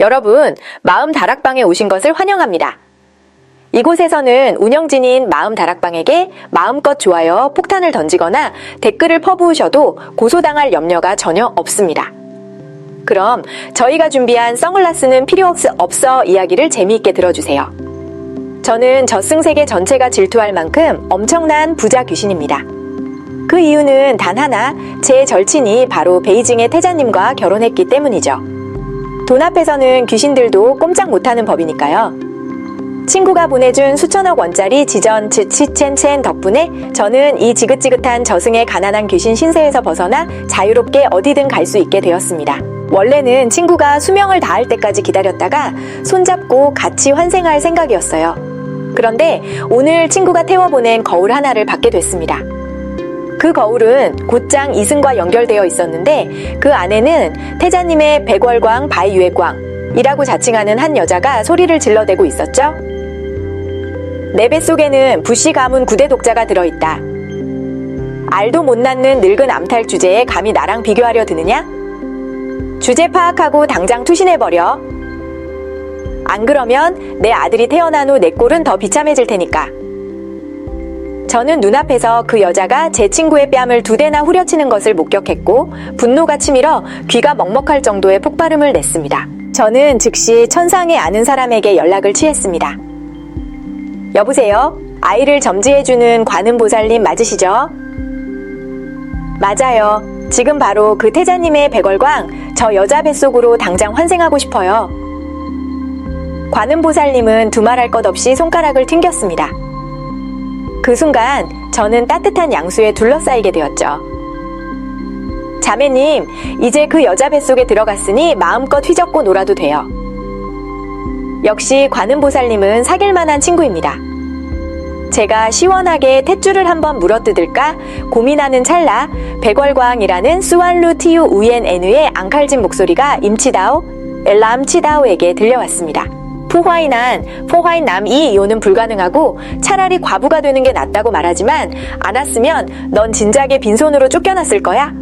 여러분, 마음 다락방에 오신 것을 환영합니다. 이곳에서는 운영진인 마음 다락방에게 마음껏 좋아요, 폭탄을 던지거나 댓글을 퍼부으셔도 고소당할 염려가 전혀 없습니다. 그럼 저희가 준비한 선글라스는 필요 없어 이야기를 재미있게 들어주세요. 저는 저승세계 전체가 질투할 만큼 엄청난 부자 귀신입니다. 그 이유는 단 하나, 제 절친이 바로 베이징의 태자님과 결혼했기 때문이죠. 돈 앞에서는 귀신들도 꼼짝 못하는 법이니까요. 친구가 보내준 수천억 원짜리 지전 치첸첸 덕분에 저는 이 지긋지긋한 저승의 가난한 귀신 신세에서 벗어나 자유롭게 어디든 갈 수 있게 되었습니다. 원래는 친구가 수명을 다할 때까지 기다렸다가 손잡고 같이 환생할 생각이었어요. 그런데 오늘 친구가 태워보낸 거울 하나를 받게 됐습니다. 그 거울은 곧장 이승과 연결되어 있었는데 그 안에는 태자님의 백월광 바이유액광이라고 자칭하는 한 여자가 소리를 질러대고 있었죠. 내 뱃속에는 부시 가문 9대 독자가 들어있다. 알도 못 낳는 늙은 암탈 주제에 감히 나랑 비교하려 드느냐? 주제 파악하고 당장 투신해버려. 안 그러면 내 아들이 태어난 후 내 꼴은 더 비참해질 테니까. 저는 눈앞에서 그 여자가 제 친구의 뺨을 2대나 후려치는 것을 목격했고 분노가 치밀어 귀가 먹먹할 정도의 폭발음을 냈습니다. 저는 즉시 천상에 아는 사람에게 연락을 취했습니다. 여보세요? 아이를 점지해주는 관음보살님 맞으시죠? 맞아요. 지금 바로 그 태자님의 백월광 저 여자 뱃속으로 당장 환생하고 싶어요. 관음보살님은 두말할 것 없이 손가락을 튕겼습니다. 그 순간 저는 따뜻한 양수에 둘러싸이게 되었죠. 자매님, 이제 그 여자 뱃속에 들어갔으니 마음껏 휘젓고 놀아도 돼요. 역시 관음보살님은 사귈만한 친구입니다. 제가 시원하게 탯줄을 한번 물어뜯을까 고민하는 찰나 백월광이라는 스왈루 티유 우옌 애누의 앙칼진 목소리가 임치다오 엘람치다오에게 들려왔습니다. 포화이남 이 이혼은 불가능하고 차라리 과부가 되는 게 낫다고 말하지만 안 왔으면 넌 진작에 빈손으로 쫓겨났을 거야.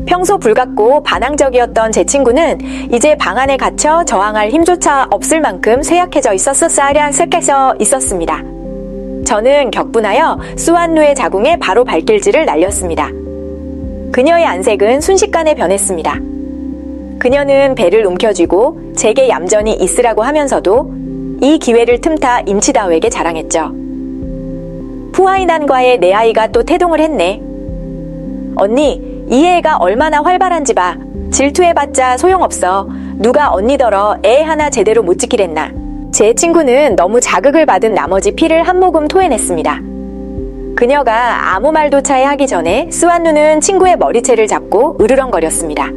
평소 불같고 반항적이었던 제 친구는 이제 방 안에 갇혀 저항할 힘조차 없을 만큼 쇠약해져 있었습니다. 저는 격분하여 수완루의 자궁에 바로 발길질을 날렸습니다. 그녀의 안색은 순식간에 변했습니다. 그녀는 배를 움켜쥐고 제게 얌전히 있으라고 하면서도 이 기회를 틈타 임치다오에게 자랑했죠. 푸아이난과의 내 아이가 또 태동을 했네. 언니, 이 애가 얼마나 활발한지 봐. 질투해봤자 소용없어. 누가 언니더러 애 하나 제대로 못 지키랬나. 제 친구는 너무 자극을 받은 나머지 피를 한 모금 토해냈습니다. 그녀가 아무 말도 차에 하기 전에 스완누는 친구의 머리채를 잡고 으르렁거렸습니다.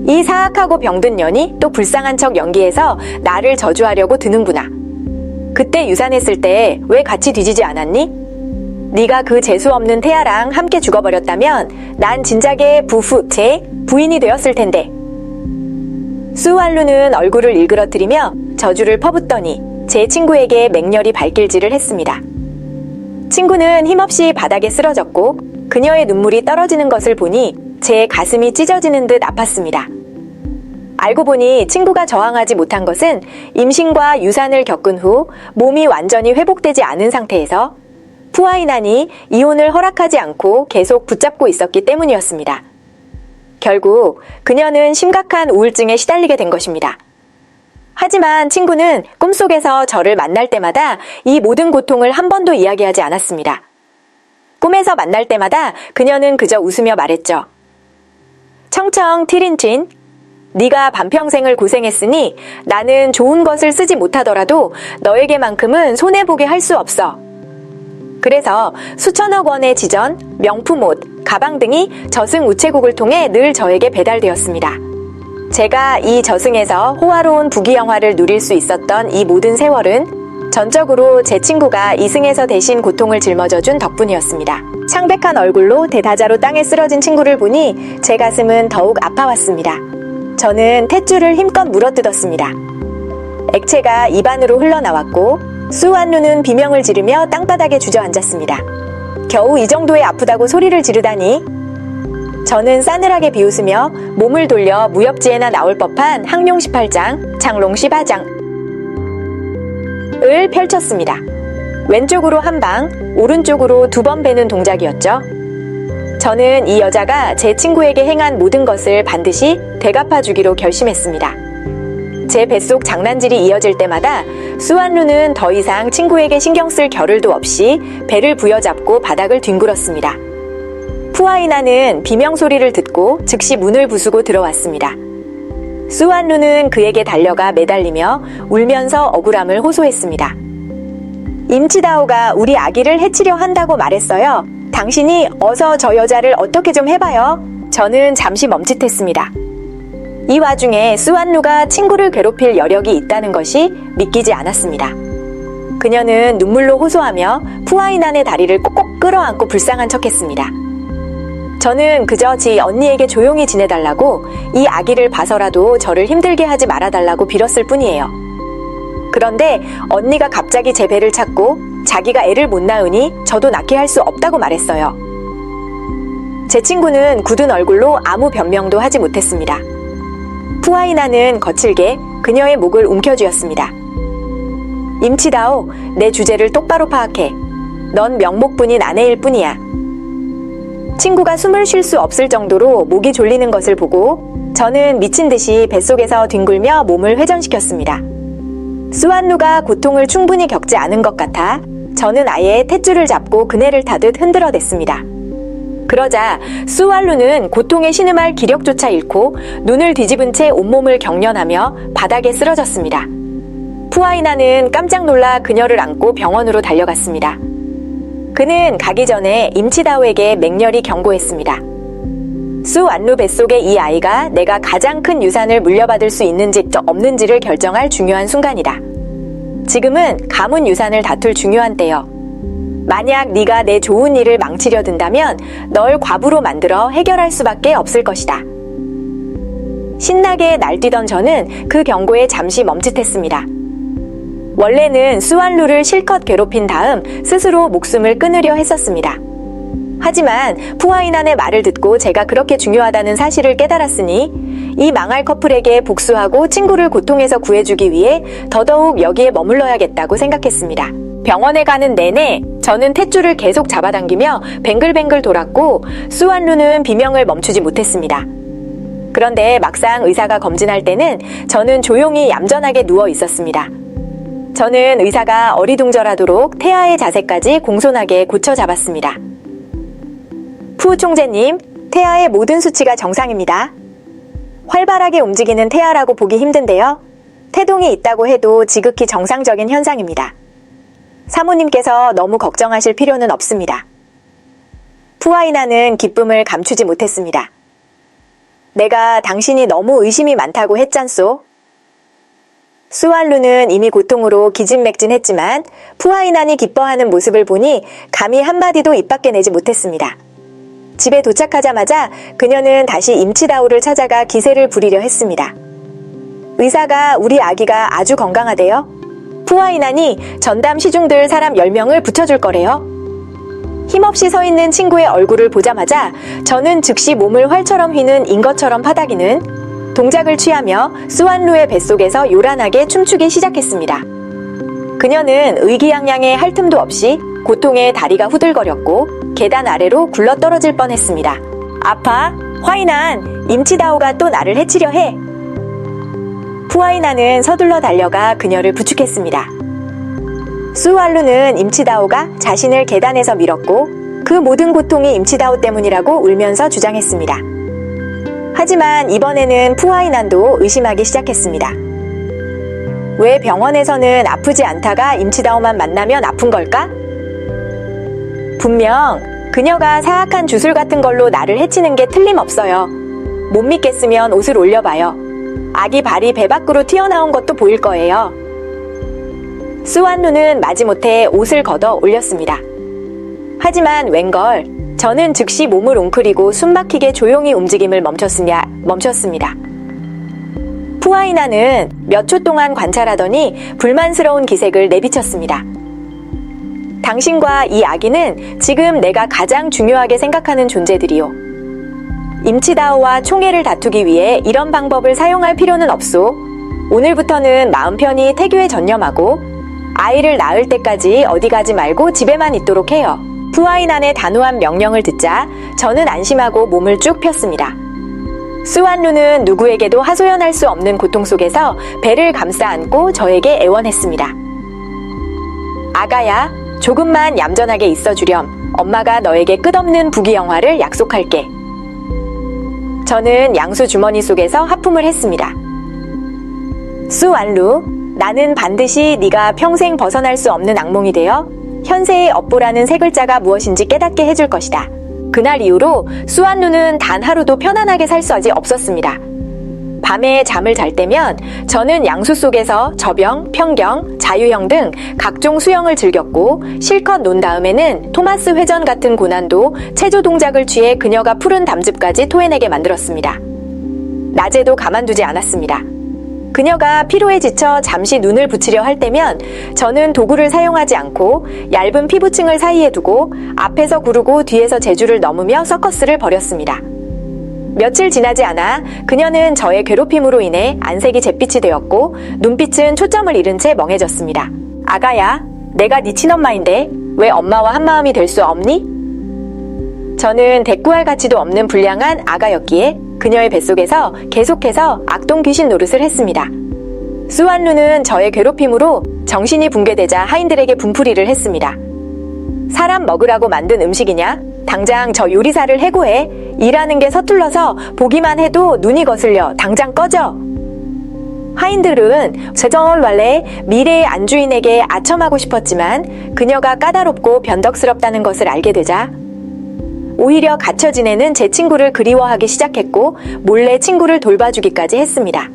이 사악하고 병든 년이 또 불쌍한 척 연기해서 나를 저주하려고 드는구나. 그때 유산했을 때 왜 같이 뒤지지 않았니? 네가 그 재수없는 태아랑 함께 죽어버렸다면 난 진작에 제 부인이 되었을 텐데. 수왈루는 얼굴을 일그러뜨리며 저주를 퍼붓더니 제 친구에게 맹렬히 발길질을 했습니다. 친구는 힘없이 바닥에 쓰러졌고 그녀의 눈물이 떨어지는 것을 보니 제 가슴이 찢어지는 듯 아팠습니다. 알고 보니 친구가 저항하지 못한 것은 임신과 유산을 겪은 후 몸이 완전히 회복되지 않은 상태에서 푸아이난이 이혼을 허락하지 않고 계속 붙잡고 있었기 때문이었습니다. 결국 그녀는 심각한 우울증에 시달리게 된 것입니다. 하지만 친구는 꿈속에서 저를 만날 때마다 이 모든 고통을 한 번도 이야기하지 않았습니다. 꿈에서 만날 때마다 그녀는 그저 웃으며 말했죠. 청청 티린친, 네가 반평생을 고생했으니 나는 좋은 것을 쓰지 못하더라도 너에게만큼은 손해보게 할 수 없어. 그래서 수천억 원의 지전, 명품 옷, 가방 등이 저승 우체국을 통해 늘 저에게 배달되었습니다. 제가 이 저승에서 호화로운 부귀영화를 누릴 수 있었던 이 모든 세월은 전적으로 제 친구가 이승에서 대신 고통을 짊어져준 덕분이었습니다. 창백한 얼굴로 대다자로 땅에 쓰러진 친구를 보니 제 가슴은 더욱 아파왔습니다. 저는 탯줄을 힘껏 물어뜯었습니다. 액체가 입안으로 흘러나왔고 수완누는 비명을 지르며 땅바닥에 주저앉았습니다. 겨우 이 정도에 아프다고 소리를 지르다니. 저는 싸늘하게 비웃으며 몸을 돌려 무협지에나 나올 법한 항룡 18장, 장롱 14장을 펼쳤습니다. 왼쪽으로 한 방, 오른쪽으로 2번 베는 동작이었죠. 저는 이 여자가 제 친구에게 행한 모든 것을 반드시 되갚아주기로 결심했습니다. 제 뱃속 장난질이 이어질 때마다 수완루는 더 이상 친구에게 신경 쓸 겨를도 없이 배를 부여잡고 바닥을 뒹굴었습니다. 푸아이나는 비명소리를 듣고 즉시 문을 부수고 들어왔습니다. 수완루는 그에게 달려가 매달리며 울면서 억울함을 호소했습니다. 임치다오가 우리 아기를 해치려 한다고 말했어요. 당신이 어서 저 여자를 어떻게 좀 해봐요. 저는 잠시 멈칫했습니다. 이 와중에 수완루가 친구를 괴롭힐 여력이 있다는 것이 믿기지 않았습니다. 그녀는 눈물로 호소하며 푸아이난의 다리를 꼭꼭 끌어안고 불쌍한 척했습니다. 저는 그저 지 언니에게 조용히 지내달라고, 이 아기를 봐서라도 저를 힘들게 하지 말아달라고 빌었을 뿐이에요. 그런데 언니가 갑자기 제 배를 찾고 자기가 애를 못 낳으니 저도 낳게 할 수 없다고 말했어요. 제 친구는 굳은 얼굴로 아무 변명도 하지 못했습니다. 푸아이나는 거칠게 그녀의 목을 움켜쥐었습니다. 임치다오, 내 주제를 똑바로 파악해. 넌 명목뿐인 아내일 뿐이야. 친구가 숨을 쉴 수 없을 정도로 목이 졸리는 것을 보고 저는 미친 듯이 뱃속에서 뒹굴며 몸을 회전시켰습니다. 수완루가 고통을 충분히 겪지 않은 것 같아 저는 아예 탯줄을 잡고 그네를 타듯 흔들어댔습니다. 그러자 수완루는 고통에 신음할 기력조차 잃고 눈을 뒤집은 채 온몸을 경련하며 바닥에 쓰러졌습니다. 푸아이나는 깜짝 놀라 그녀를 안고 병원으로 달려갔습니다. 그는 가기 전에 임치다오에게 맹렬히 경고했습니다. 수완루 뱃속의 이 아이가 내가 가장 큰 유산을 물려받을 수 있는지 없는지를 결정할 중요한 순간이다. 지금은 가문 유산을 다툴 중요한 때여. 만약 네가 내 좋은 일을 망치려 든다면 널 과부로 만들어 해결할 수밖에 없을 것이다. 신나게 날뛰던 저는 그 경고에 잠시 멈칫했습니다. 원래는 수완루를 실컷 괴롭힌 다음 스스로 목숨을 끊으려 했었습니다. 하지만 푸아이난의 말을 듣고 제가 그렇게 중요하다는 사실을 깨달았으니 이 망할 커플에게 복수하고 친구를 고통에서 구해주기 위해 더더욱 여기에 머물러야겠다고 생각했습니다. 병원에 가는 내내 저는 탯줄을 계속 잡아당기며 뱅글뱅글 돌았고 수완루는 비명을 멈추지 못했습니다. 그런데 막상 의사가 검진할 때는 저는 조용히 얌전하게 누워 있었습니다. 저는 의사가 어리둥절하도록 태아의 자세까지 공손하게 고쳐 잡았습니다. 푸 총재님, 태아의 모든 수치가 정상입니다. 활발하게 움직이는 태아라고 보기 힘든데요. 태동이 있다고 해도 지극히 정상적인 현상입니다. 사모님께서 너무 걱정하실 필요는 없습니다. 푸아이나는 기쁨을 감추지 못했습니다. 내가 당신이 너무 의심이 많다고 했잖소. 수완루는 이미 고통으로 기진맥진했지만 푸아이난이 기뻐하는 모습을 보니 감히 한마디도 입 밖에 내지 못했습니다. 집에 도착하자마자 그녀는 다시 임치다오를 찾아가 기세를 부리려 했습니다. 의사가 우리 아기가 아주 건강하대요. 푸아이난이 전담 시중들 사람 10명을 붙여줄 거래요. 힘없이 서 있는 친구의 얼굴을 보자마자 저는 즉시 몸을 활처럼 휘는 인것처럼 파닥이는 동작을 취하며 수완루의 뱃속에서 요란하게 춤추기 시작했습니다. 그녀는 의기양양에 할 틈도 없이 고통에 다리가 후들거렸고 계단 아래로 굴러떨어질 뻔했습니다. 아파? 화이난! 임치다오가 또 나를 해치려 해! 푸아이나는 서둘러 달려가 그녀를 부축했습니다. 수완루는 임치다오가 자신을 계단에서 밀었고 그 모든 고통이 임치다오 때문이라고 울면서 주장했습니다. 하지만 이번에는 푸아이난도 의심하기 시작했습니다. 왜 병원에서는 아프지 않다가 임치다오만 만나면 아픈 걸까? 분명 그녀가 사악한 주술 같은 걸로 나를 해치는 게 틀림없어요. 못 믿겠으면 옷을 올려봐요. 아기 발이 배 밖으로 튀어나온 것도 보일 거예요. 수완루는 마지못해 옷을 걷어 올렸습니다. 하지만 웬걸 저는 즉시 몸을 웅크리고 숨막히게 조용히 움직임을 멈췄습니다. 푸아이나는 몇 초 동안 관찰하더니 불만스러운 기색을 내비쳤습니다. 당신과 이 아기는 지금 내가 가장 중요하게 생각하는 존재들이요. 임치다오와 총애를 다투기 위해 이런 방법을 사용할 필요는 없소. 오늘부터는 마음 편히 태교에 전념하고 아이를 낳을 때까지 어디 가지 말고 집에만 있도록 해요. 푸아이난의 단호한 명령을 듣자 저는 안심하고 몸을 쭉 폈습니다. 수완루는 누구에게도 하소연할 수 없는 고통 속에서 배를 감싸 안고 저에게 애원했습니다. 아가야, 조금만 얌전하게 있어주렴. 엄마가 너에게 끝없는 부귀영화를 약속할게. 저는 양수 주머니 속에서 하품을 했습니다. 수완루, 나는 반드시 네가 평생 벗어날 수 없는 악몽이 되어 현세의 업보라는 세 글자가 무엇인지 깨닫게 해줄 것이다. 그날 이후로 수완루는 단 하루도 편안하게 살 수가 없었습니다. 밤에 잠을 잘 때면 저는 양수 속에서 저병, 평경, 자유형 등 각종 수영을 즐겼고 실컷 논 다음에는 토마스 회전 같은 고난도 체조 동작을 취해 그녀가 푸른 담즙까지 토해내게 만들었습니다. 낮에도 가만두지 않았습니다. 그녀가 피로에 지쳐 잠시 눈을 붙이려 할 때면 저는 도구를 사용하지 않고 얇은 피부층을 사이에 두고 앞에서 구르고 뒤에서 제주를 넘으며 서커스를 벌였습니다. 며칠 지나지 않아 그녀는 저의 괴롭힘으로 인해 안색이 잿빛이 되었고 눈빛은 초점을 잃은 채 멍해졌습니다. 아가야, 내가 네 친엄마인데 왜 엄마와 한마음이 될 수 없니? 저는 대꾸할 가치도 없는 불량한 아가였기에 그녀의 뱃속에서 계속해서 악동 귀신 노릇을 했습니다. 수완루는 저의 괴롭힘으로 정신이 붕괴되자 하인들에게 분풀이를 했습니다. 사람 먹으라고 만든 음식이냐? 당장 저 요리사를 해고해. 일하는 게 서툴러서 보기만 해도 눈이 거슬려. 당장 꺼져. 하인들은 제정얼 원래 미래의 안주인에게 아첨하고 싶었지만 그녀가 까다롭고 변덕스럽다는 것을 알게 되자 오히려 갇혀 지내는 제 친구를 그리워하기 시작했고 몰래 친구를 돌봐주기까지 했습니다.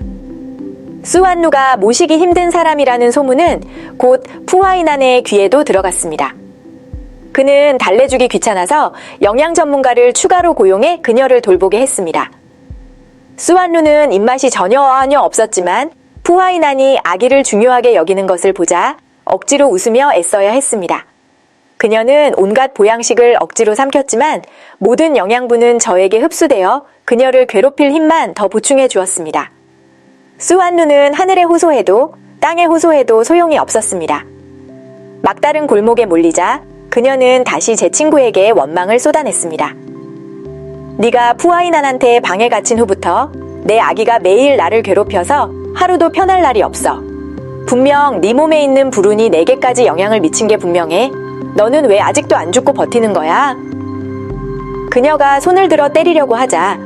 수완루가 모시기 힘든 사람이라는 소문은 곧 푸아이난의 귀에도 들어갔습니다. 그는 달래주기 귀찮아서 영양 전문가를 추가로 고용해 그녀를 돌보게 했습니다. 수완루는 입맛이 전혀 없었지만 푸아이난이 아기를 중요하게 여기는 것을 보자 억지로 웃으며 애써야 했습니다. 그녀는 온갖 보양식을 억지로 삼켰지만 모든 영양분은 저에게 흡수되어 그녀를 괴롭힐 힘만 더 보충해 주었습니다. 수완루는 하늘에 호소해도 땅에 호소해도 소용이 없었습니다. 막다른 골목에 몰리자 그녀는 다시 제 친구에게 원망을 쏟아냈습니다. 네가 푸아이난한테 방에 갇힌 후부터 내 아기가 매일 나를 괴롭혀서 하루도 편할 날이 없어. 분명 네 몸에 있는 불운이 내게까지 영향을 미친 게 분명해. 너는 왜 아직도 안 죽고 버티는 거야? 그녀가 손을 들어 때리려고 하자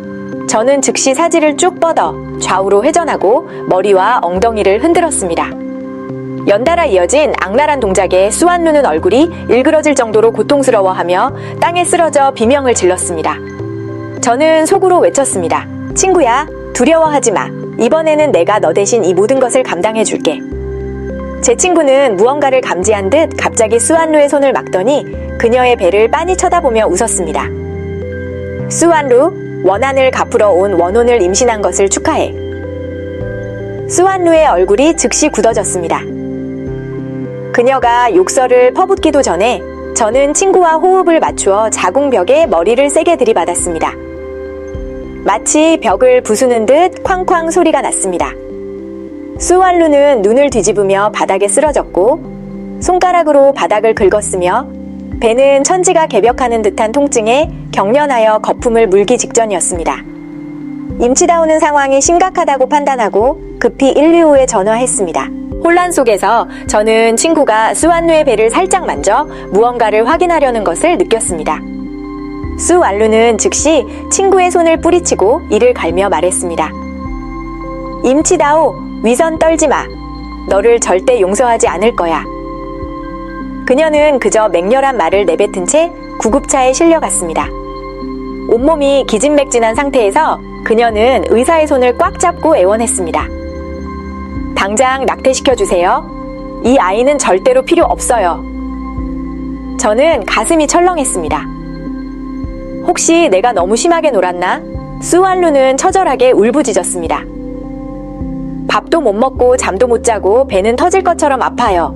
저는 즉시 사지를 쭉 뻗어 좌우로 회전하고 머리와 엉덩이를 흔들었습니다. 연달아 이어진 악랄한 동작에 수완루는 얼굴이 일그러질 정도로 고통스러워하며 땅에 쓰러져 비명을 질렀습니다. 저는 속으로 외쳤습니다. 친구야, 두려워하지 마. 이번에는 내가 너 대신 이 모든 것을 감당해 줄게. 제 친구는 무언가를 감지한 듯 갑자기 수완루의 손을 막더니 그녀의 배를 빤히 쳐다보며 웃었습니다. 수완루, 원한을 갚으러 온 원혼을 임신한 것을 축하해. 수완루의 얼굴이 즉시 굳어졌습니다. 그녀가 욕설을 퍼붓기도 전에 저는 친구와 호흡을 맞추어 자궁벽에 머리를 세게 들이받았습니다. 마치 벽을 부수는 듯 쾅쾅 소리가 났습니다. 수완루는 눈을 뒤집으며 바닥에 쓰러졌고 손가락으로 바닥을 긁었으며 배는 천지가 개벽하는 듯한 통증에 경련하여 거품을 물기 직전이었습니다. 임치다오는 상황이 심각하다고 판단하고 급히 119에 전화했습니다. 혼란 속에서 저는 친구가 수완루의 배를 살짝 만져 무언가를 확인하려는 것을 느꼈습니다. 수완루는 즉시 친구의 손을 뿌리치고 이를 갈며 말했습니다. 임치다오, 위선 떨지 마. 너를 절대 용서하지 않을 거야. 그녀는 그저 맹렬한 말을 내뱉은 채 구급차에 실려갔습니다. 온몸이 기진맥진한 상태에서 그녀는 의사의 손을 꽉 잡고 애원했습니다. 당장 낙태시켜주세요. 이 아이는 절대로 필요 없어요. 저는 가슴이 철렁했습니다. 혹시 내가 너무 심하게 놀았나? 수완루는 처절하게 울부짖었습니다. 밥도 못 먹고 잠도 못 자고 배는 터질 것처럼 아파요.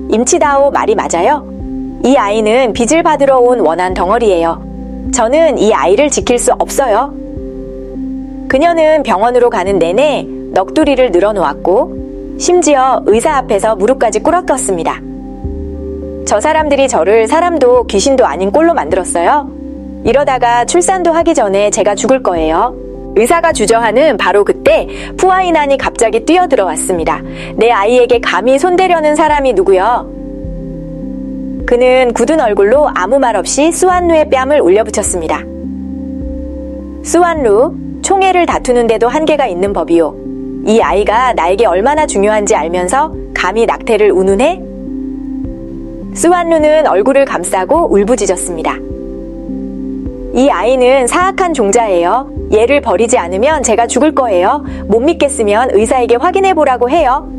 임치다오 말이 맞아요? 이 아이는 빚을 받으러 온 원한 덩어리예요. 저는 이 아이를 지킬 수 없어요. 그녀는 병원으로 가는 내내 넋두리를 늘어놓았고 심지어 의사 앞에서 무릎까지 꿇었었습니다. 저 사람들이 저를 사람도 귀신도 아닌 꼴로 만들었어요. 이러다가 출산도 하기 전에 제가 죽을 거예요. 의사가 주저하는 바로 그때 푸아이난이 갑자기 뛰어들어왔습니다. 내 아이에게 감히 손대려는 사람이 누구요? 그는 굳은 얼굴로 아무 말 없이 수완루의 뺨을 올려붙였습니다. 수완루, 총애를 다투는데도 한계가 있는 법이요. 이 아이가 나에게 얼마나 중요한지 알면서 감히 낙태를 운운해? 수완루는 얼굴을 감싸고 울부짖었습니다. 이 아이는 사악한 종자예요. 얘를 버리지 않으면 제가 죽을 거예요. 못 믿겠으면 의사에게 확인해보라고 해요.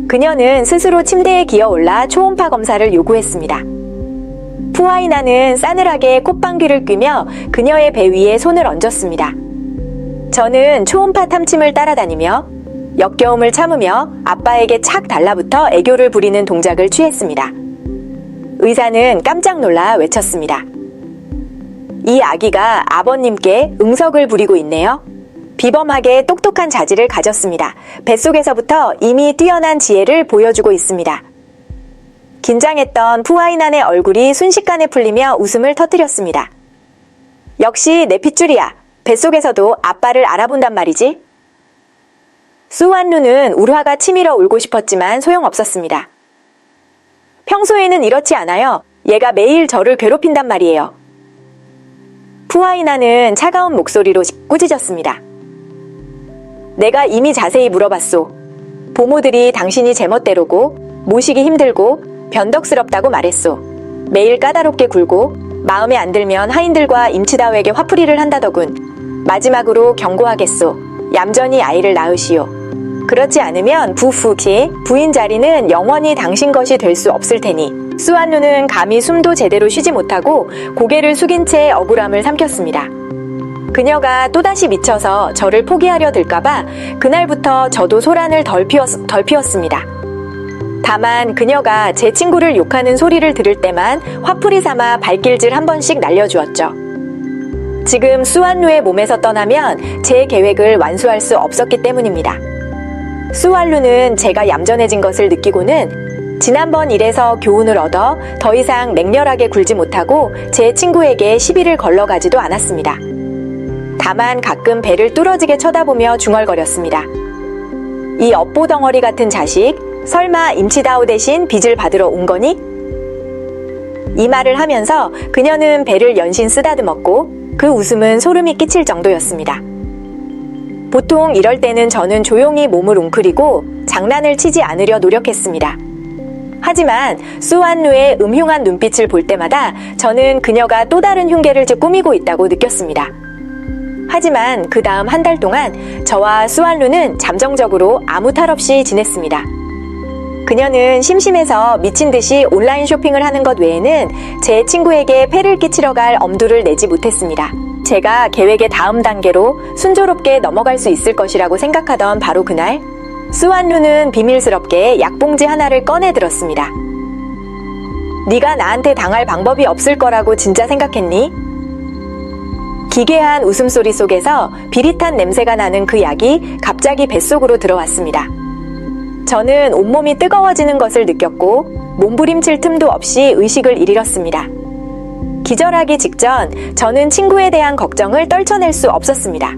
그녀는 스스로 침대에 기어올라 초음파 검사를 요구했습니다. 푸아이나는 싸늘하게 콧방귀를 뀌며 그녀의 배 위에 손을 얹었습니다. 저는 초음파 탐침을 따라다니며 역겨움을 참으며 아빠에게 착 달라붙어 애교를 부리는 동작을 취했습니다. 의사는 깜짝 놀라 외쳤습니다. 이 아기가 아버님께 응석을 부리고 있네요. 비범하게 똑똑한 자질을 가졌습니다. 뱃속에서부터 이미 뛰어난 지혜를 보여주고 있습니다. 긴장했던 푸아이난의 얼굴이 순식간에 풀리며 웃음을 터뜨렸습니다. 역시 내 핏줄이야. 뱃속에서도 아빠를 알아본단 말이지. 수완루는 울화가 치밀어 울고 싶었지만 소용없었습니다. 평소에는 이렇지 않아요. 얘가 매일 저를 괴롭힌단 말이에요. 푸아이나는 차가운 목소리로 꾸짖었습니다. 내가 이미 자세히 물어봤소. 보모들이 당신이 제멋대로고 모시기 힘들고 변덕스럽다고 말했소. 매일 까다롭게 굴고 마음에 안 들면 하인들과 임치다오에게 화풀이를 한다더군. 마지막으로 경고하겠소. 얌전히 아이를 낳으시오. 그렇지 않으면 부후키 부인 자리는 영원히 당신 것이 될 수 없을 테니. 수완루는 감히 숨도 제대로 쉬지 못하고 고개를 숙인 채 억울함을 삼켰습니다. 그녀가 또다시 미쳐서 저를 포기하려 들까봐 그날부터 저도 소란을 덜 피웠습니다. 다만 그녀가 제 친구를 욕하는 소리를 들을 때만 화풀이 삼아 발길질 한 번씩 날려주었죠. 지금 수완루의 몸에서 떠나면 제 계획을 완수할 수 없었기 때문입니다. 수완루는 제가 얌전해진 것을 느끼고는 지난번 일에서 교훈을 얻어 더 이상 맹렬하게 굴지 못하고 제 친구에게 시비를 걸러가지도 않았습니다. 다만 가끔 배를 뚫어지게 쳐다보며 중얼거렸습니다. 이 업보덩어리 같은 자식, 설마 임치다오 대신 빚을 받으러 온 거니? 이 말을 하면서 그녀는 배를 연신 쓰다듬었고 그 웃음은 소름이 끼칠 정도였습니다. 보통 이럴 때는 저는 조용히 몸을 웅크리고 장난을 치지 않으려 노력했습니다. 하지만 수완루의 음흉한 눈빛을 볼 때마다 저는 그녀가 또 다른 흉계를 꾸미고 있다고 느꼈습니다. 하지만 그 다음 한 달 동안 저와 수완루는 잠정적으로 아무 탈 없이 지냈습니다. 그녀는 심심해서 미친 듯이 온라인 쇼핑을 하는 것 외에는 제 친구에게 폐를 끼치러 갈 엄두를 내지 못했습니다. 제가 계획의 다음 단계로 순조롭게 넘어갈 수 있을 것이라고 생각하던 바로 그날, 수완루는 비밀스럽게 약봉지 하나를 꺼내 들었습니다. 네가 나한테 당할 방법이 없을 거라고 진짜 생각했니? 기괴한 웃음소리 속에서 비릿한 냄새가 나는 그 약이 갑자기 뱃속으로 들어왔습니다. 저는 온몸이 뜨거워지는 것을 느꼈고 몸부림칠 틈도 없이 의식을 잃었습니다. 기절하기 직전 저는 친구에 대한 걱정을 떨쳐낼 수 없었습니다.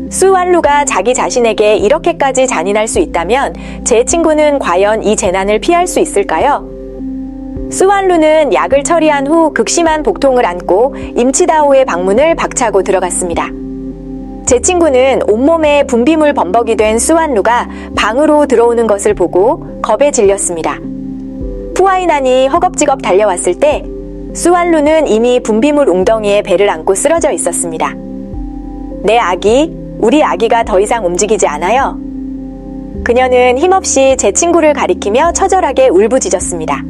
수완루가 자기 자신에게 이렇게까지 잔인할 수 있다면 제 친구는 과연 이 재난을 피할 수 있을까요? 수완루는 약을 처리한 후 극심한 복통을 안고 임치다오의 방문을 박차고 들어갔습니다. 제 친구는 온몸에 분비물 범벅이 된 수완루가 방으로 들어오는 것을 보고 겁에 질렸습니다. 푸아이난이 허겁지겁 달려왔을 때 수완루는 이미 분비물 웅덩이에 배를 안고 쓰러져 있었습니다. 내 아기, 우리 아기가 더 이상 움직이지 않아요. 그녀는 힘없이 제 친구를 가리키며 처절하게 울부짖었습니다.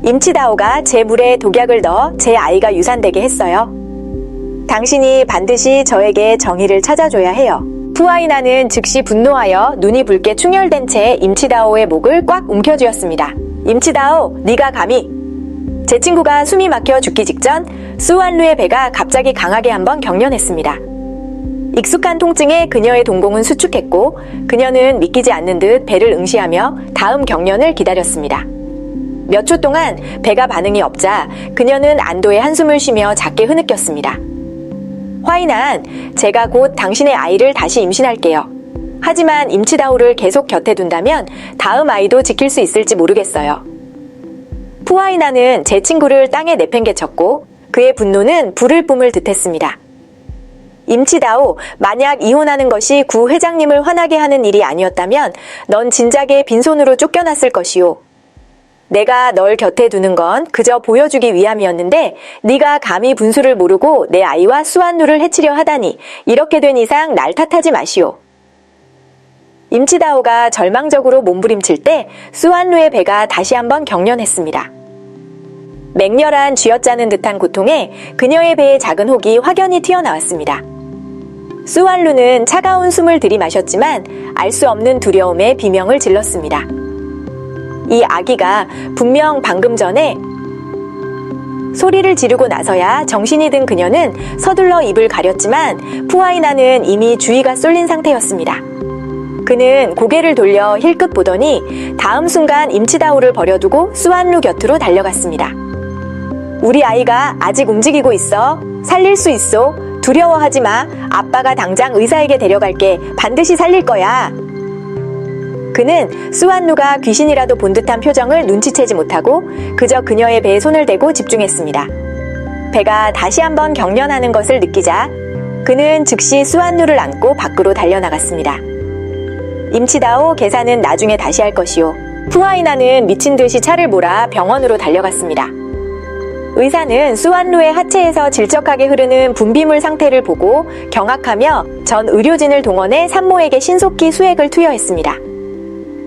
임치다오가 제 물에 독약을 넣어 제 아이가 유산되게 했어요. 당신이 반드시 저에게 정의를 찾아줘야 해요. 푸아이나는 즉시 분노하여 눈이 붉게 충혈된 채 임치다오의 목을 꽉 움켜쥐었습니다. 임치다오, 네가 감히! 제 친구가 숨이 막혀 죽기 직전 수완루의 배가 갑자기 강하게 한번 경련했습니다. 익숙한 통증에 그녀의 동공은 수축했고 그녀는 믿기지 않는 듯 배를 응시하며 다음 경련을 기다렸습니다. 몇 초 동안 배가 반응이 없자 그녀는 안도의 한숨을 쉬며 작게 흐느꼈습니다. 화이난, 제가 곧 당신의 아이를 다시 임신할게요. 하지만 임치다오를 계속 곁에 둔다면 다음 아이도 지킬 수 있을지 모르겠어요. 푸아이나는 제 친구를 땅에 내팽개쳤고 그의 분노는 불을 뿜을 듯했습니다. 임치다오, 만약 이혼하는 것이 구 회장님을 화나게 하는 일이 아니었다면 넌 진작에 빈손으로 쫓겨났을 것이오. 내가 널 곁에 두는 건 그저 보여주기 위함이었는데 네가 감히 분수를 모르고 내 아이와 수완누를 해치려 하다니 이렇게 된 이상 날 탓하지 마시오. 임치다오가 절망적으로 몸부림칠 때 수완누의 배가 다시 한번 경련했습니다. 맹렬한 쥐어짜는 듯한 고통에 그녀의 배의 작은 혹이 확연히 튀어나왔습니다. 수완누는 차가운 숨을 들이마셨지만 알 수 없는 두려움에 비명을 질렀습니다. 이 아기가 분명 방금 전에 소리를 지르고 나서야 정신이 든 그녀는 서둘러 입을 가렸지만 푸아이나는 이미 주의가 쏠린 상태였습니다. 그는 고개를 돌려 힐끗 보더니 다음 순간 임치다오를 버려두고 수완루 곁으로 달려갔습니다. 우리 아이가 아직 움직이고 있어. 살릴 수 있어. 두려워하지 마. 아빠가 당장 의사에게 데려갈게. 반드시 살릴 거야. 그는 수완누가 귀신이라도 본 듯한 표정을 눈치채지 못하고 그저 그녀의 배에 손을 대고 집중했습니다. 배가 다시 한번 경련하는 것을 느끼자 그는 즉시 수완누를 안고 밖으로 달려나갔습니다. 임치다오, 계산은 나중에 다시 할 것이오. 푸아이나는 미친 듯이 차를 몰아 병원으로 달려갔습니다. 의사는 수완루의 하체에서 질적하게 흐르는 분비물 상태를 보고 경악하며 전 의료진을 동원해 산모에게 신속히 수액을 투여했습니다.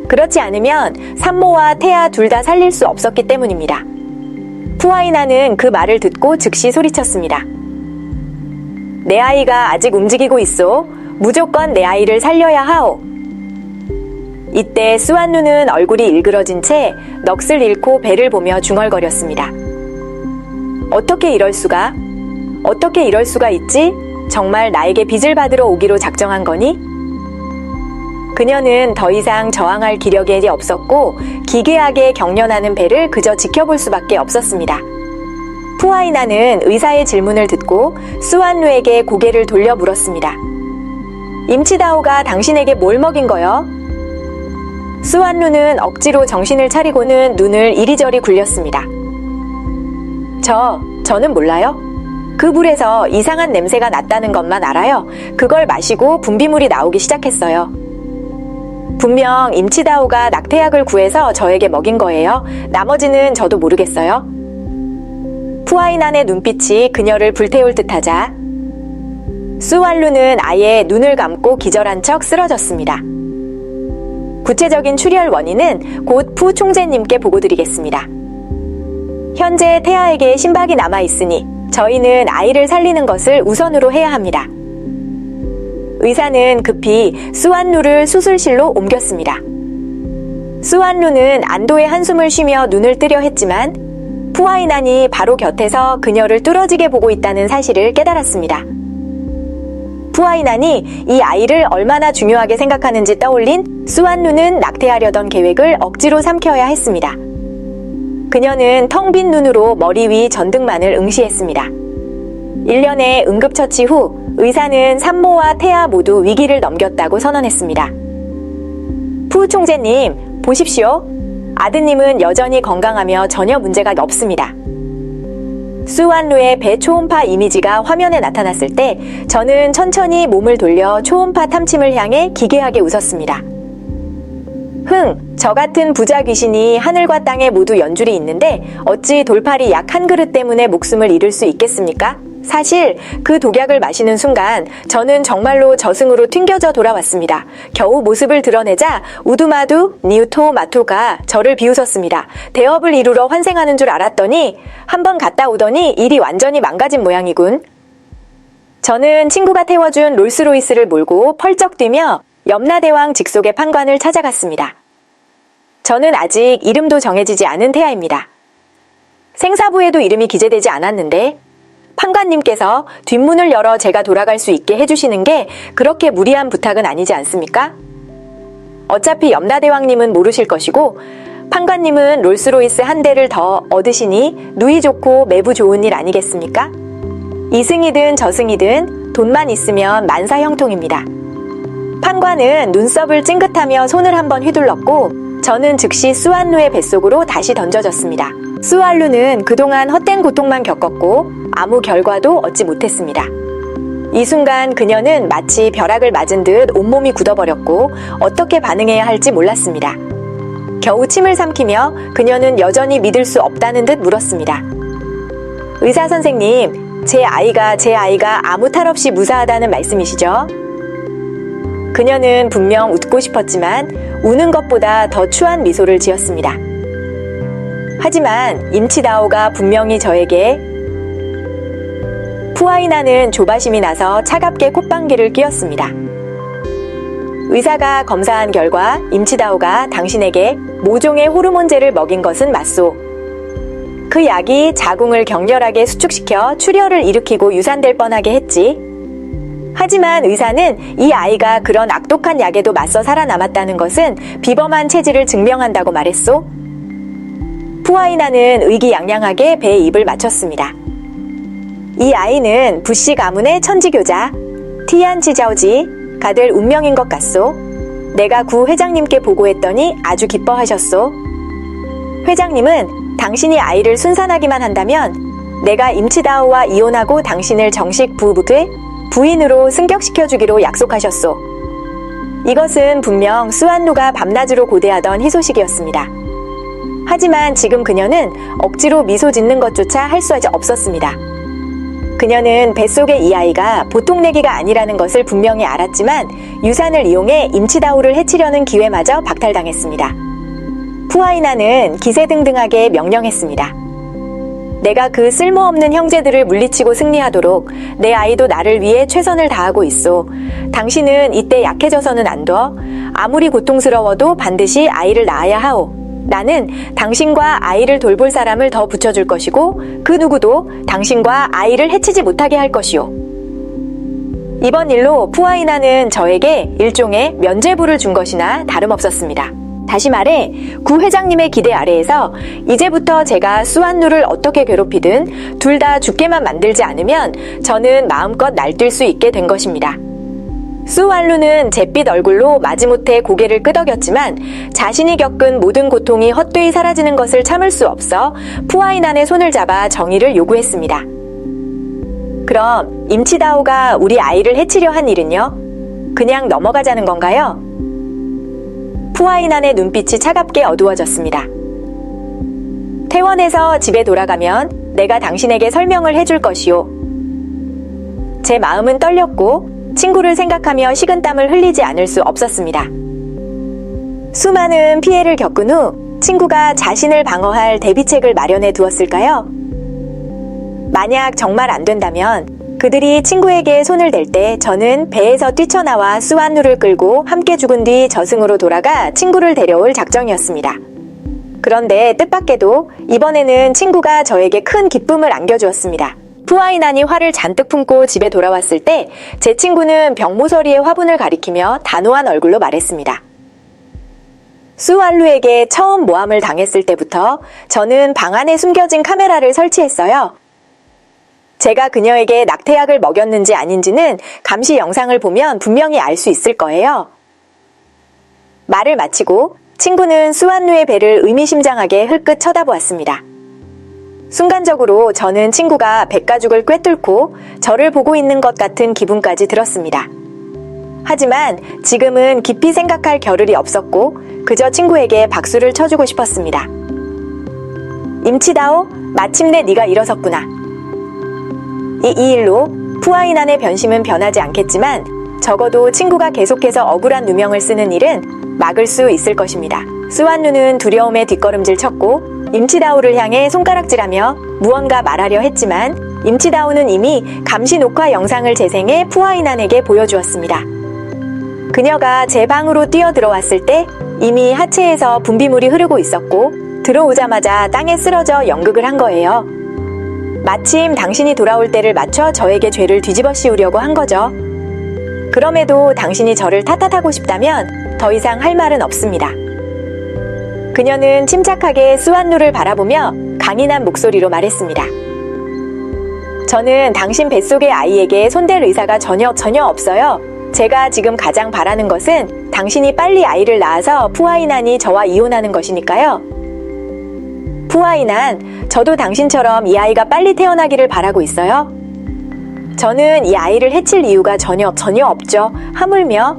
그렇지 않으면 산모와 태아 둘 다 살릴 수 없었기 때문입니다. 푸아이나는 그 말을 듣고 즉시 소리쳤습니다. 내 아이가 아직 움직이고 있어. 무조건 내 아이를 살려야 하오. 이때 수완누는 얼굴이 일그러진 채 넋을 잃고 배를 보며 중얼거렸습니다. 어떻게 이럴 수가? 어떻게 이럴 수가 있지? 정말 나에게 빚을 받으러 오기로 작정한 거니? 그녀는 더 이상 저항할 기력이 없었고 기괴하게 경련하는 배를 그저 지켜볼 수밖에 없었습니다. 푸아이나는 의사의 질문을 듣고 수완누에게 고개를 돌려 물었습니다. 임치다오가 당신에게 뭘 먹인 거요? 수완누는 억지로 정신을 차리고는 눈을 이리저리 굴렸습니다. 저는 몰라요. 그 물에서 이상한 냄새가 났다는 것만 알아요. 그걸 마시고 분비물이 나오기 시작했어요. 분명 임치다오가 낙태약을 구해서 저에게 먹인 거예요. 나머지는 저도 모르겠어요. 푸아이난의 눈빛이 그녀를 불태울 듯하자 수완루는 아예 눈을 감고 기절한 척 쓰러졌습니다. 구체적인 출혈 원인은 곧 푸 총재님께 보고드리겠습니다. 현재 태아에게 심박이 남아있으니 저희는 아이를 살리는 것을 우선으로 해야 합니다. 의사는 급히 수완루를 수술실로 옮겼습니다. 수완루는 안도의 한숨을 쉬며 눈을 뜨려 했지만 푸아이난이 바로 곁에서 그녀를 뚫어지게 보고 있다는 사실을 깨달았습니다. 푸아이난이 이 아이를 얼마나 중요하게 생각하는지 떠올린 수완루는 낙태하려던 계획을 억지로 삼켜야 했습니다. 그녀는 텅 빈 눈으로 머리 위 전등만을 응시했습니다. 1년의 응급처치 후 의사는 산모와 태아 모두 위기를 넘겼다고 선언했습니다. 푸 총재님, 보십시오. 아드님은 여전히 건강하며 전혀 문제가 없습니다. 수완루의 배 초음파 이미지가 화면에 나타났을 때 저는 천천히 몸을 돌려 초음파 탐침을 향해 기괴하게 웃었습니다. 저 같은 부자 귀신이 하늘과 땅에 모두 연줄이 있는데 어찌 돌팔이 약 한 그릇 때문에 목숨을 잃을 수 있겠습니까? 사실 그 독약을 마시는 순간 저는 정말로 저승으로 튕겨져 돌아왔습니다. 겨우 모습을 드러내자 우두마두 니우토 마토가 저를 비웃었습니다. 대업을 이루러 환생하는 줄 알았더니 한번 갔다 오더니 일이 완전히 망가진 모양이군. 저는 친구가 태워준 롤스로이스를 몰고 펄쩍 뛰며 염라대왕 직속의 판관을 찾아갔습니다. 저는 아직 이름도 정해지지 않은 태아입니다. 생사부에도 이름이 기재되지 않았는데 판관님께서 뒷문을 열어 제가 돌아갈 수 있게 해주시는 게 그렇게 무리한 부탁은 아니지 않습니까? 어차피 염라대왕님은 모르실 것이고 판관님은 롤스로이스 한 대를 더 얻으시니 누이 좋고 매부 좋은 일 아니겠습니까? 이승이든 저승이든 돈만 있으면 만사형통입니다. 판관은 눈썹을 찡긋하며 손을 한번 휘둘렀고 저는 즉시 수완루의 뱃속으로 다시 던져졌습니다. 수완루는 그동안 헛된 고통만 겪었고 아무 결과도 얻지 못했습니다. 이 순간 그녀는 마치 벼락을 맞은 듯 온몸이 굳어버렸고 어떻게 반응해야 할지 몰랐습니다. 겨우 침을 삼키며 그녀는 여전히 믿을 수 없다는 듯 물었습니다. 의사 선생님, 제 아이가 아무 탈 없이 무사하다는 말씀이시죠? 그녀는 분명 웃고 싶었지만 우는 것보다 더 추한 미소를 지었습니다. 하지만 임치다오가 분명히 저에게 푸아이나는 조바심이 나서 차갑게 콧방귀를 뀌었습니다. 의사가 검사한 결과 임치다오가 당신에게 모종의 호르몬제를 먹인 것은 맞소. 그 약이 자궁을 격렬하게 수축시켜 출혈을 일으키고 유산될 뻔하게 했지. 하지만 의사는 이 아이가 그런 악독한 약에도 맞서 살아남았다는 것은 비범한 체질을 증명한다고 말했소. 푸아이나는 의기양양하게 배에 입을 맞췄습니다. 이 아이는 부씨 가문의 천지교자 티안치자오지 가될 운명인 것 같소. 내가 구 회장님께 보고했더니 아주 기뻐하셨소. 회장님은 당신이 아이를 순산하기만 한다면 내가 임치다오와 이혼하고 당신을 정식 부인으로 승격시켜주기로 약속하셨소. 이것은 분명 수완루가 밤낮으로 고대하던 희소식이었습니다. 하지만 지금 그녀는 억지로 미소 짓는 것조차 할 수 없었습니다. 그녀는 뱃속의 이 아이가 보통 내기가 아니라는 것을 분명히 알았지만 유산을 이용해 임치다오를 해치려는 기회마저 박탈당했습니다. 푸아이나는 기세등등하게 명령했습니다. 내가 그 쓸모없는 형제들을 물리치고 승리하도록 내 아이도 나를 위해 최선을 다하고 있소. 당신은 이때 약해져서는 안 돼. 아무리 고통스러워도 반드시 아이를 낳아야 하오. 나는 당신과 아이를 돌볼 사람을 더 붙여줄 것이고 그 누구도 당신과 아이를 해치지 못하게 할 것이오. 이번 일로 푸아이나는 저에게 일종의 면죄부를 준 것이나 다름없었습니다. 다시 말해 구 회장님의 기대 아래에서 이제부터 제가 수완루를 어떻게 괴롭히든 둘 다 죽게만 만들지 않으면 저는 마음껏 날뛸 수 있게 된 것입니다. 수완루는 잿빛 얼굴로 마지못해 고개를 끄덕였지만 자신이 겪은 모든 고통이 헛되이 사라지는 것을 참을 수 없어 푸아이난의 손을 잡아 정의를 요구했습니다. 그럼 임치다오가 우리 아이를 해치려 한 일은요? 그냥 넘어가자는 건가요? 푸아이난의 눈빛이 차갑게 어두워졌습니다. 퇴원해서 집에 돌아가면 내가 당신에게 설명을 해줄 것이오. 제 마음은 떨렸고 친구를 생각하며 식은땀을 흘리지 않을 수 없었습니다. 수많은 피해를 겪은 후 친구가 자신을 방어할 대비책을 마련해 두었을까요? 만약 정말 안 된다면 그들이 친구에게 손을 댈 때 저는 배에서 뛰쳐나와 수완루를 끌고 함께 죽은 뒤 저승으로 돌아가 친구를 데려올 작정이었습니다. 그런데 뜻밖에도 이번에는 친구가 저에게 큰 기쁨을 안겨주었습니다. 푸아이난이 화를 잔뜩 품고 집에 돌아왔을 때 제 친구는 병모서리의 화분을 가리키며 단호한 얼굴로 말했습니다. 수완루에게 처음 모함을 당했을 때부터 저는 방 안에 숨겨진 카메라를 설치했어요. 제가 그녀에게 낙태약을 먹였는지 아닌지는 감시 영상을 보면 분명히 알 수 있을 거예요. 말을 마치고 친구는 수완루의 배를 의미심장하게 흘끗 쳐다보았습니다. 순간적으로 저는 친구가 백가죽을 꿰뚫고 저를 보고 있는 것 같은 기분까지 들었습니다. 하지만 지금은 깊이 생각할 겨를이 없었고 그저 친구에게 박수를 쳐주고 싶었습니다. 임치다오, 마침내 네가 일어섰구나. 이 일로 푸아이난의 변심은 변하지 않겠지만 적어도 친구가 계속해서 억울한 누명을 쓰는 일은 막을 수 있을 것입니다. 수완루는 두려움에 뒷걸음질 쳤고 임치다오를 향해 손가락질하며 무언가 말하려 했지만 임치다오는 이미 감시 녹화 영상을 재생해 푸아이난에게 보여주었습니다. 그녀가 제 방으로 뛰어들어왔을 때 이미 하체에서 분비물이 흐르고 있었고 들어오자마자 땅에 쓰러져 연극을 한 거예요. 마침 당신이 돌아올 때를 맞춰 저에게 죄를 뒤집어 씌우려고 한 거죠. 그럼에도 당신이 저를 탓하고 싶다면 더 이상 할 말은 없습니다. 그녀는 침착하게 수완루를 바라보며 강인한 목소리로 말했습니다. 저는 당신 뱃속의 아이에게 손댈 의사가 전혀 없어요. 제가 지금 가장 바라는 것은 당신이 빨리 아이를 낳아서 푸아이난이 저와 이혼하는 것이니까요. 푸아이난, 저도 당신처럼 이 아이가 빨리 태어나기를 바라고 있어요. 저는 이 아이를 해칠 이유가 전혀 없죠. 하물며.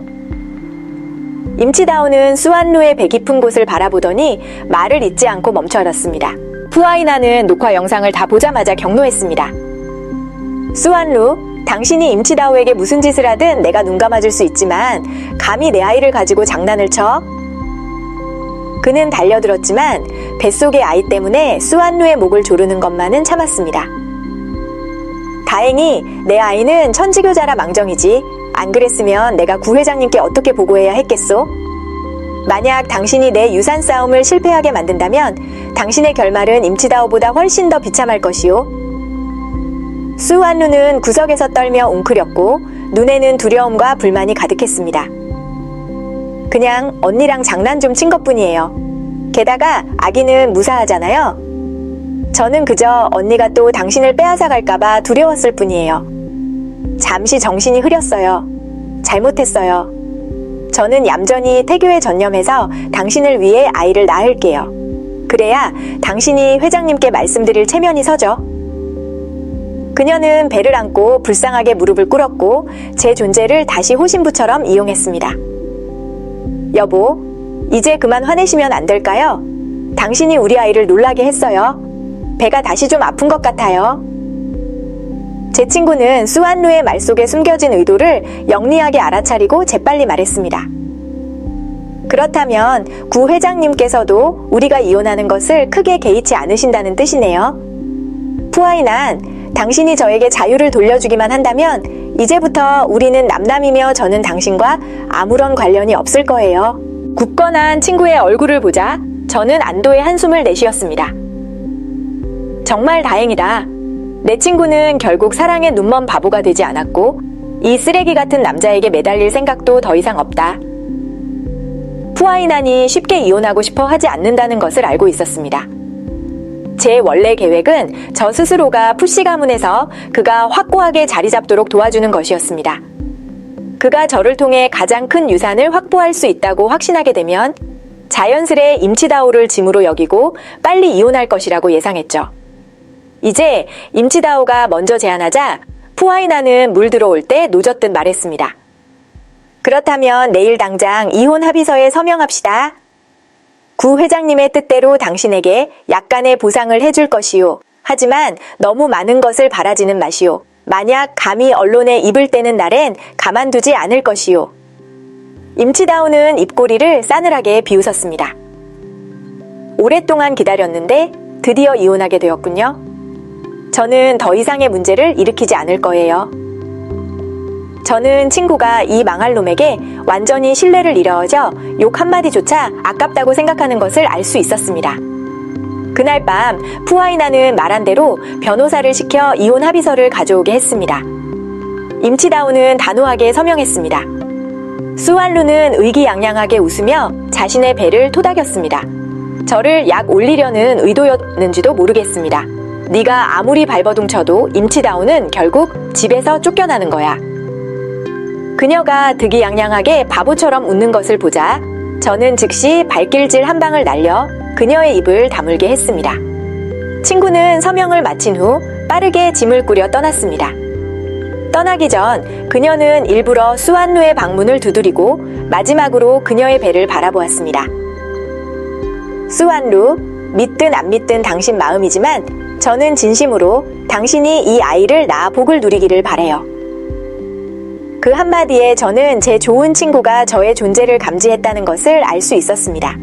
임치다오는 수완루의 배 깊은 곳을 바라보더니 말을 잇지 않고 멈춰섰습니다. 푸아이난은 녹화 영상을 다 보자마자 경로했습니다. 수완루, 당신이 임치다오에게 무슨 짓을 하든 내가 눈 감아줄 수 있지만 감히 내 아이를 가지고 장난을 쳐? 그는 달려들었지만 뱃속의 아이 때문에 수완루의 목을 조르는 것만은 참았습니다. 다행히 내 아이는 천지교자라 망정이지. 안 그랬으면 내가 구 회장님께 어떻게 보고해야 했겠소? 만약 당신이 내 유산 싸움을 실패하게 만든다면 당신의 결말은 임치다오보다 훨씬 더 비참할 것이오. 수완루는 구석에서 떨며 웅크렸고 눈에는 두려움과 불만이 가득했습니다. 그냥 언니랑 장난 좀 친 것뿐이에요. 게다가 아기는 무사하잖아요. 저는 그저 언니가 또 당신을 빼앗아 갈까봐 두려웠을 뿐이에요. 잠시 정신이 흐렸어요. 잘못했어요. 저는 얌전히 태교에 전념해서 당신을 위해 아이를 낳을게요. 그래야 당신이 회장님께 말씀드릴 체면이 서죠. 그녀는 배를 안고 불쌍하게 무릎을 꿇었고 제 존재를 다시 호신부처럼 이용했습니다. 여보, 이제 그만 화내시면 안 될까요? 당신이 우리 아이를 놀라게 했어요. 배가 다시 좀 아픈 것 같아요. 제 친구는 수완루의 말 속에 숨겨진 의도를 영리하게 알아차리고 재빨리 말했습니다. 그렇다면 구 회장님께서도 우리가 이혼하는 것을 크게 개의치 않으신다는 뜻이네요. 푸아이난, 당신이 저에게 자유를 돌려주기만 한다면 이제부터 우리는 남남이며 저는 당신과 아무런 관련이 없을 거예요. 굳건한 친구의 얼굴을 보자 저는 안도의 한숨을 내쉬었습니다. 정말 다행이다. 내 친구는 결국 사랑의 눈먼 바보가 되지 않았고 이 쓰레기 같은 남자에게 매달릴 생각도 더 이상 없다. 푸아이난이 쉽게 이혼하고 싶어 하지 않는다는 것을 알고 있었습니다. 제 원래 계획은 저 스스로가 푸씨 가문에서 그가 확고하게 자리 잡도록 도와주는 것이었습니다. 그가 저를 통해 가장 큰 유산을 확보할 수 있다고 확신하게 되면 자연스레 임치다오를 짐으로 여기고 빨리 이혼할 것이라고 예상했죠. 이제 임치다오가 먼저 제안하자 푸아이난은 물 들어올 때 노젓듯 말했습니다. 그렇다면 내일 당장 이혼 합의서에 서명합시다. 구 회장님의 뜻대로 당신에게 약간의 보상을 해줄 것이요. 하지만 너무 많은 것을 바라지는 마시오. 만약 감히 언론에 입을 떼는 날엔 가만두지 않을 것이요. 임치다오는 입꼬리를 싸늘하게 비웃었습니다. 오랫동안 기다렸는데 드디어 이혼하게 되었군요. 저는 더 이상의 문제를 일으키지 않을 거예요. 저는 친구가 이 망할 놈에게 완전히 신뢰를 잃어져 욕 한마디조차 아깝다고 생각하는 것을 알 수 있었습니다. 그날 밤 푸아이나는 말한 대로 변호사를 시켜 이혼 합의서를 가져오게 했습니다. 임치다오는 단호하게 서명했습니다. 수완루는 의기양양하게 웃으며 자신의 배를 토닥였습니다. 저를 약 올리려는 의도였는지도 모르겠습니다. 네가 아무리 발버둥쳐도 임치다오는 결국 집에서 쫓겨나는 거야. 그녀가 득이양양하게 바보처럼 웃는 것을 보자 저는 즉시 발길질 한 방을 날려 그녀의 입을 다물게 했습니다. 친구는 서명을 마친 후 빠르게 짐을 꾸려 떠났습니다. 떠나기 전 그녀는 일부러 수완루의 방문을 두드리고 마지막으로 그녀의 배를 바라보았습니다. 수완루, 믿든 안 믿든 당신 마음이지만 저는 진심으로 당신이 이 아이를 낳아 복을 누리기를 바래요. 그 한마디에 저는 제 좋은 친구가 저의 존재를 감지했다는 것을 알 수 있었습니다.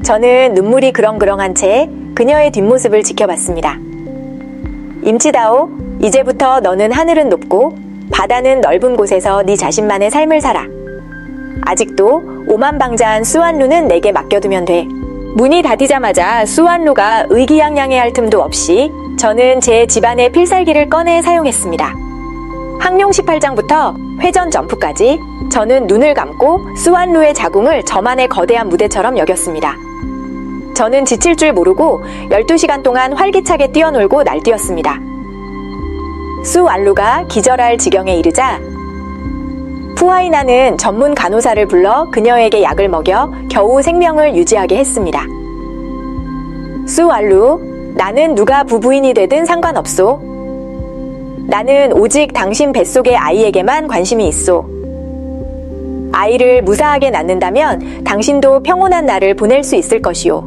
저는 눈물이 그렁그렁한 채 그녀의 뒷모습을 지켜봤습니다. 임치다오, 이제부터 너는 하늘은 높고 바다는 넓은 곳에서 네 자신만의 삶을 살아. 아직도 오만방자한 수완루는 내게 맡겨두면 돼. 문이 닫히자마자 수완루가 의기양양해할 틈도 없이 저는 제 집안의 필살기를 꺼내 사용했습니다. 항룡 18장부터 회전 점프까지 저는 눈을 감고 수완루의 자궁을 저만의 거대한 무대처럼 여겼습니다. 저는 지칠 줄 모르고 12시간 동안 활기차게 뛰어놀고 날뛰었습니다. 수완루가 기절할 지경에 이르자 푸아이나는 전문 간호사를 불러 그녀에게 약을 먹여 겨우 생명을 유지하게 했습니다. 수완루, 나는 누가 부부인이 되든 상관없소. 나는 오직 당신 뱃속의 아이에게만 관심이 있소. 아이를 무사하게 낳는다면 당신도 평온한 날을 보낼 수 있을 것이오.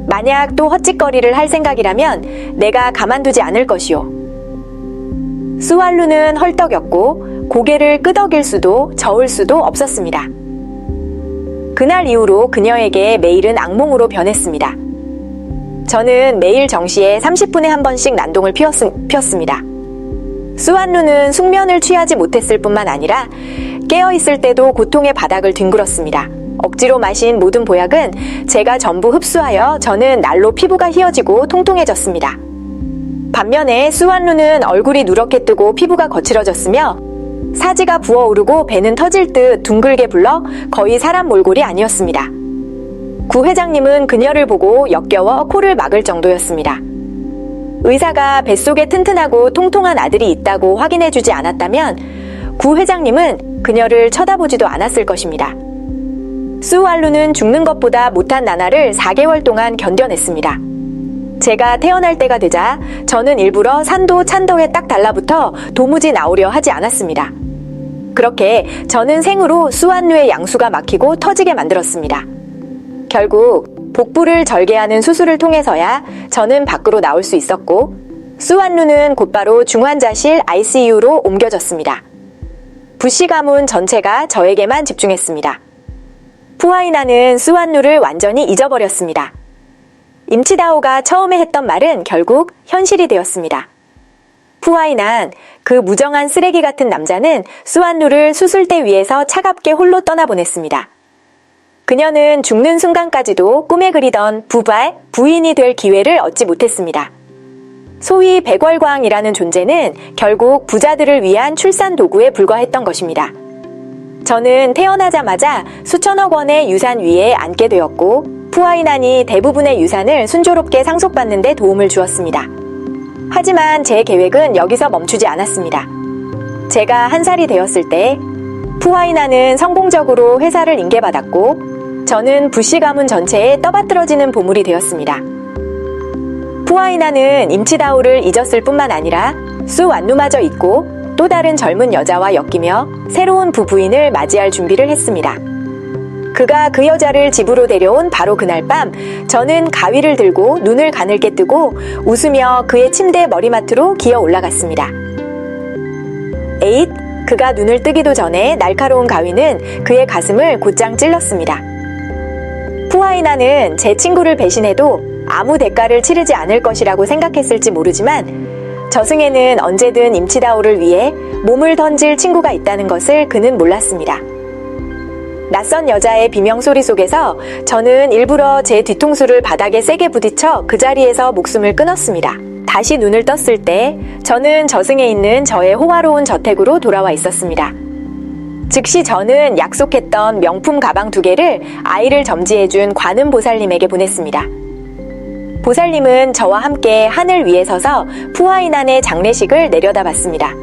만약 또 헛짓거리를 할 생각이라면 내가 가만두지 않을 것이오. 수완루는 헐떡였고 고개를 끄덕일 수도 저을 수도 없었습니다. 그날 이후로 그녀에게 메일은 악몽으로 변했습니다. 저는 매일 정시에 30분에 한 번씩 난동을 피웠습니다. 수완루는 숙면을 취하지 못했을 뿐만 아니라 깨어있을 때도 고통의 바닥을 뒹굴었습니다. 억지로 마신 모든 보약은 제가 전부 흡수하여 저는 날로 피부가 휘어지고 통통해졌습니다. 반면에 수완루는 얼굴이 누렇게 뜨고 피부가 거칠어졌으며 사지가 부어오르고 배는 터질 듯 둥글게 불러 거의 사람 몰골이 아니었습니다. 구 회장님은 그녀를 보고 역겨워 코를 막을 정도였습니다. 의사가 뱃속에 튼튼하고 통통한 아들이 있다고 확인해주지 않았다면 구 회장님은 그녀를 쳐다보지도 않았을 것입니다. 수완루는 죽는 것보다 못한 나날을 4개월 동안 견뎌냈습니다. 제가 태어날 때가 되자 저는 일부러 산도 찬덕에 딱 달라붙어 도무지 나오려 하지 않았습니다. 그렇게 저는 생으로 수완루의 양수가 막히고 터지게 만들었습니다. 결국 복부를 절개하는 수술을 통해서야 저는 밖으로 나올 수 있었고 수완루는 곧바로 중환자실 ICU로 옮겨졌습니다. 부씨 가문 전체가 저에게만 집중했습니다. 푸아이나는 수완루를 완전히 잊어버렸습니다. 임치다오가 처음에 했던 말은 결국 현실이 되었습니다. 푸아이난, 그 무정한 쓰레기 같은 남자는 수완루를 수술대 위에서 차갑게 홀로 떠나보냈습니다. 그녀는 죽는 순간까지도 꿈에 그리던 부인이 될 기회를 얻지 못했습니다. 소위 백월광이라는 존재는 결국 부자들을 위한 출산 도구에 불과했던 것입니다. 저는 태어나자마자 수천억 원의 유산 위에 앉게 되었고 푸아이난이 대부분의 유산을 순조롭게 상속받는 데 도움을 주었습니다. 하지만 제 계획은 여기서 멈추지 않았습니다. 제가 1살이 되었을 때 푸아이난은 성공적으로 회사를 인계받았고 저는 부씨 가문 전체에 떠받들어지는 보물이 되었습니다. 푸아이난은 임치다오를 잊었을 뿐만 아니라 수완루마저 잊고 또 다른 젊은 여자와 엮이며 새로운 부부인을 맞이할 준비를 했습니다. 그가 그 여자를 집으로 데려온 바로 그날 밤 저는 가위를 들고 눈을 가늘게 뜨고 웃으며 그의 침대 머리맡으로 기어 올라갔습니다. 에잇! 그가 눈을 뜨기도 전에 날카로운 가위는 그의 가슴을 곧장 찔렀습니다. 푸아이나는 제 친구를 배신해도 아무 대가를 치르지 않을 것이라고 생각했을지 모르지만 저승에는 언제든 임치다오를 위해 몸을 던질 친구가 있다는 것을 그는 몰랐습니다. 낯선 여자의 비명소리 속에서 저는 일부러 제 뒤통수를 바닥에 세게 부딪혀 그 자리에서 목숨을 끊었습니다. 다시 눈을 떴을 때 저는 저승에 있는 저의 호화로운 저택으로 돌아와 있었습니다. 즉시 저는 약속했던 명품 가방 2개를 아이를 점지해준 관음 보살님에게 보냈습니다. 보살님은 저와 함께 하늘 위에 서서 푸아이난의 장례식을 내려다봤습니다.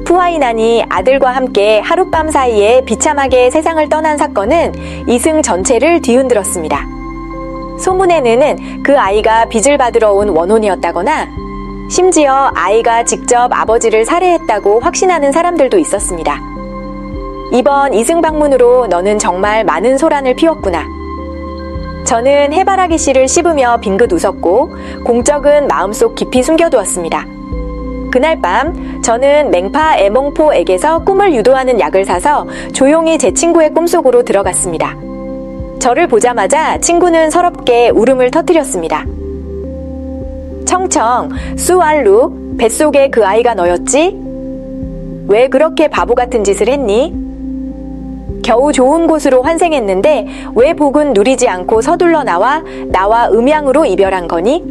푸아이난이 아들과 함께 하룻밤 사이에 비참하게 세상을 떠난 사건은 이승 전체를 뒤흔들었습니다. 소문에는 그 아이가 빚을 받으러 온 원혼이었다거나 심지어 아이가 직접 아버지를 살해했다고 확신하는 사람들도 있었습니다. 이번 이승 방문으로 너는 정말 많은 소란을 피웠구나. 저는 해바라기 씨를 씹으며 빙긋 웃었고 공적은 마음속 깊이 숨겨두었습니다. 그날 밤 저는 맹파 애몽포에게서 꿈을 유도하는 약을 사서 조용히 제 친구의 꿈속으로 들어갔습니다. 저를 보자마자 친구는 서럽게 울음을 터뜨렸습니다. 청청, 수완루, 뱃속에 그 아이가 너였지? 왜 그렇게 바보 같은 짓을 했니? 겨우 좋은 곳으로 환생했는데 왜 복은 누리지 않고 서둘러 나와 음양으로 이별한 거니?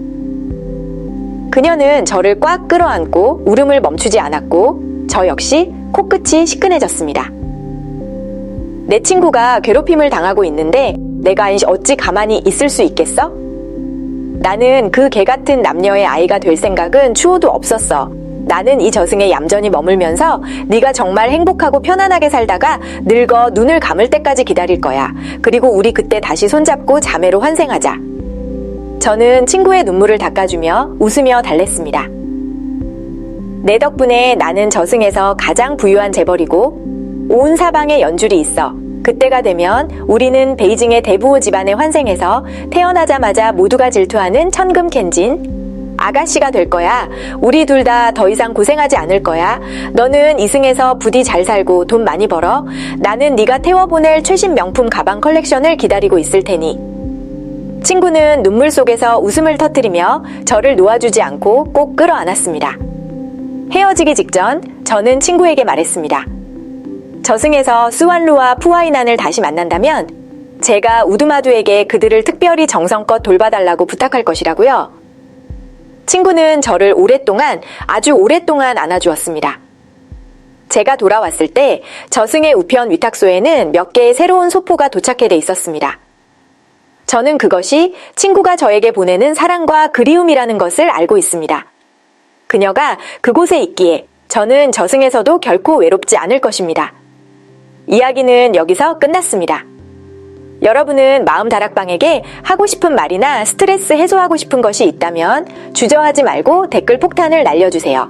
그녀는 저를 꽉 끌어안고 울음을 멈추지 않았고 저 역시 코끝이 시큰해졌습니다. 내 친구가 괴롭힘을 당하고 있는데 내가 어찌 가만히 있을 수 있겠어? 나는 그 개 같은 남녀의 아이가 될 생각은 추호도 없었어. 나는 이 저승에 얌전히 머물면서 네가 정말 행복하고 편안하게 살다가 늙어 눈을 감을 때까지 기다릴 거야. 그리고 우리 그때 다시 손잡고 자매로 환생하자. 저는 친구의 눈물을 닦아주며 웃으며 달랬습니다. 내 덕분에 나는 저승에서 가장 부유한 재벌이고 온 사방에 연줄이 있어. 그때가 되면 우리는 베이징의 대부호 집안에 환생해서 태어나자마자 모두가 질투하는 천금 캔진 아가씨가 될 거야. 우리 둘 다 더 이상 고생하지 않을 거야. 너는 이승에서 부디 잘 살고 돈 많이 벌어. 나는 네가 태워보낼 최신 명품 가방 컬렉션을 기다리고 있을 테니. 친구는 눈물 속에서 웃음을 터뜨리며 저를 놓아주지 않고 꼭 끌어안았습니다. 헤어지기 직전 저는 친구에게 말했습니다. 저승에서 스완루와 푸아이난을 다시 만난다면 제가 우두마두에게 그들을 특별히 정성껏 돌봐달라고 부탁할 것이라고요. 친구는 저를 아주 오랫동안 안아주었습니다. 제가 돌아왔을 때 저승의 우편 위탁소에는 몇 개의 새로운 소포가 도착해 돼 있었습니다. 저는 그것이 친구가 저에게 보내는 사랑과 그리움이라는 것을 알고 있습니다. 그녀가 그곳에 있기에 저는 저승에서도 결코 외롭지 않을 것입니다. 이야기는 여기서 끝났습니다. 여러분은 마음다락방에게 하고 싶은 말이나 스트레스 해소하고 싶은 것이 있다면 주저하지 말고 댓글 폭탄을 날려주세요.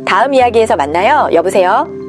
다음 이야기에서 만나요. 여보세요?